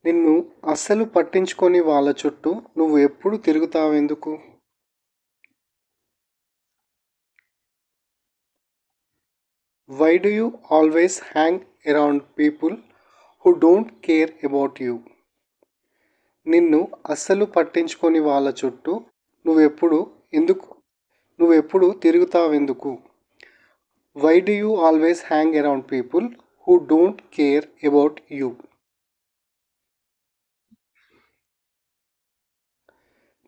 నిన్ను అస్సలు పట్టించుకోని వాళ్ళ చుట్టూ నువ్వు ఎప్పుడు తిరుగుతావెందుకు? Why do you always hang around people who don't care about you? నిన్ను అస్సలు పట్టించుకోని వాళ్ళ చుట్టూ నువ్వెప్పుడు ఎందుకు నువ్వెప్పుడు తిరుగుతావెందుకు? Why do you always hang around people who don't care about you?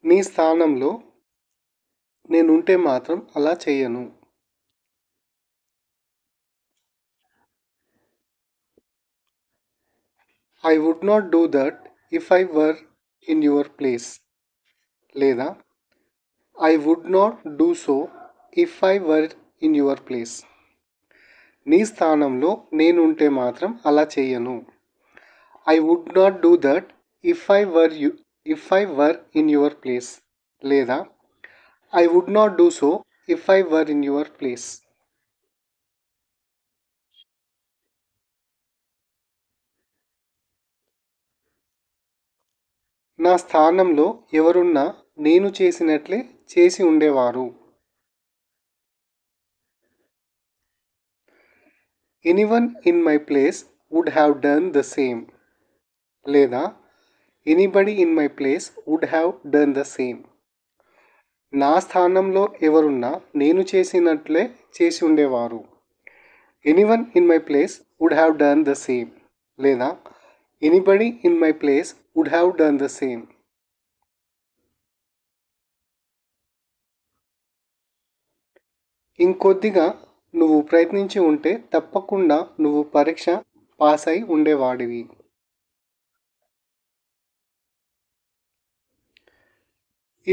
నీ స్థానంలో నేనుంటే మాత్రం అలా చెయ్యను. I would not do that if I were in your place. లేదా I would not do so if I were in your place. నీ స్థానంలో నేనుంటే మాత్రం అలా చెయ్యను. I would not do that if I were in your place. లేదా I would not do so if I were in your place. నా స్థానంలో ఎవరున్నా నేను చేసినట్లే చేసి ఉండేవారు. Anyone in my place would have done the same. లేదా anybody in my place would have done the same. నా స్థానంలో ఎవరున్నా నేను చేసినట్లే చేసి ఉండేవారు. Anyone in my place would have done the same. లేదా anybody in my place would have done the same. ఇంకొద్దిగా నువ్వు ప్రయత్నించి ఉంటే తప్పకుండా నువ్వు పరీక్ష పాస్ అయి ఉండేవాడివి.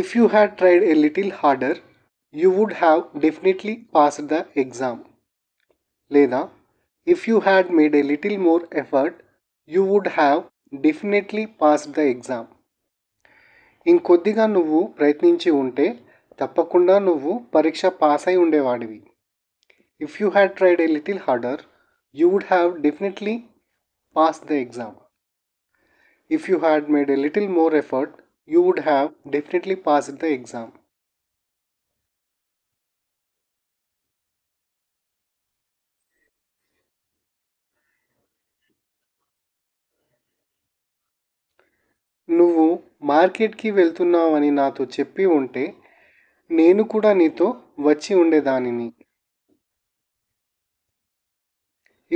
If you had tried a little harder you would have definitely passed the exam. లేదా if you had made a little more effort you would have definitely passed the exam. ఇంకొద్దిగా నువ్వు ప్రయత్నించి ఉంటే తప్పకుండా నువ్వు పరీక్ష పాస్ అయి ఉండేవాడివి. If you had tried a little harder you would have definitely pass the exam. If you had made a little more effort you would have definitely passed the exam. నువ్వు మార్కెట్కి వెళ్తున్నావని నాతో చెప్పి ఉంటే నేను కూడా నీతో వచ్చి ఉండేదానిని.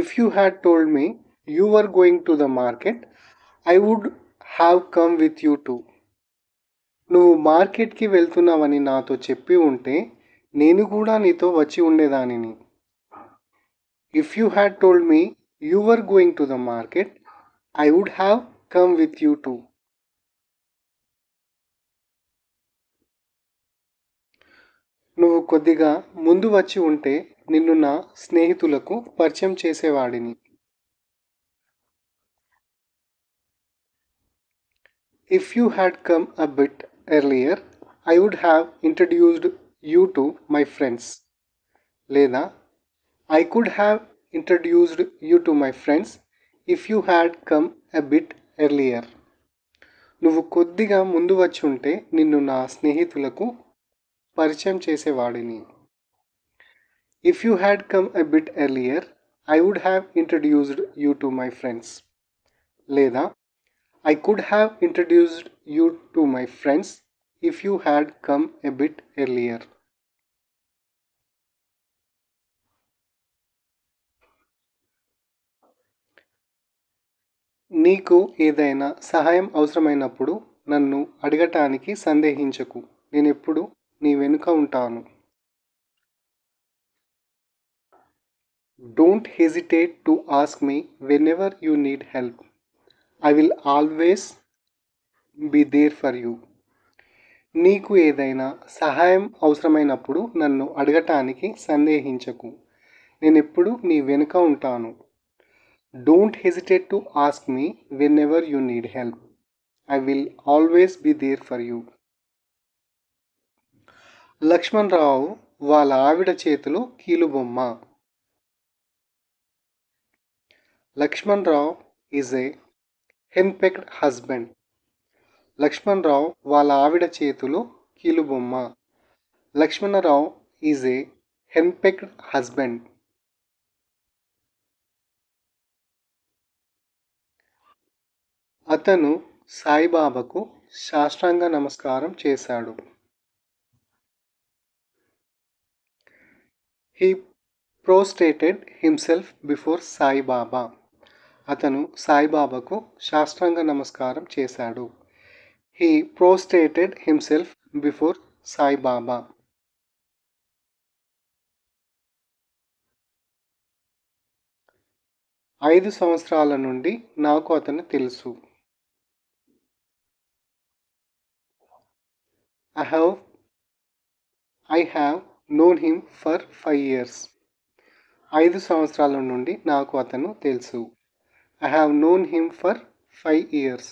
If you had told me you were going to the market I would have come with you too. నువ్వు మార్కెట్కి వెళ్తున్నావని నాతో చెప్పి ఉంటే నేను కూడా నీతో వచ్చి ఉండేదానిని. If you had told me you were going to the market I would have come with you too. నువ్వు కొద్దిగా ముందు వచ్చి ఉంటే నిన్ను నా స్నేహితులకు పరిచయం చేసేవాడిని. If you had come a bit earlier I would have introduced you to my friends. లేదా I could have introduced you to my friends if you had come a bit earlier. నువ్వు కొద్దిగా ముందు వచ్చి ఉంటే నిన్ను నా స్నేహితులకు పరిచయం చేసేవాడిని. If you had come a bit earlier I would have introduced you to my friends. లేదా I could have introduced you to my friends if you had come a bit earlier. నీకు ఏదైనా సహాయం అవసరమైనప్పుడు నన్ను అడగటానికి సందేహించకు. నేనెప్పుడు నీ వెనుక ఉంటాను. Don't hesitate to ask me whenever you need help. I will always be there for you. నీకు ఏదైనా సహాయం అవసరమైనప్పుడు నన్ను అడగటానికి సందేహించకు. నేనెప్పుడు నీ వెనుక ఉంటాను. Don't hesitate to ask me whenever you need help. I will always be there for you. Lakshman Rao వాళ్ళ ఆవిడ చేతిలో కీలుబొమ్మ. Lakshman Rao is a henpecked husband. Lakshmanrao వాళ్ళ ఆవిడ చేతిలో కీలుబొమ్మ. Lakshmanrao is a henpecked husband. అతను సాయిబాబాకు సాష్టాంగ నమస్కారం చేశాడు. He prostrated himself before Saibaba. అతను సాయిబాబాకు సాష్టాంగ నమస్కారం చేశాడు. He prostrated himself before Saibaba. 5 సంవత్సరాల నుండి నాకు అతన్ని తెలుసు. I have known him for 5 years. 5 సంవత్సరాల నుండి నాకు అతను తెలుసు. I have known him for 5 years.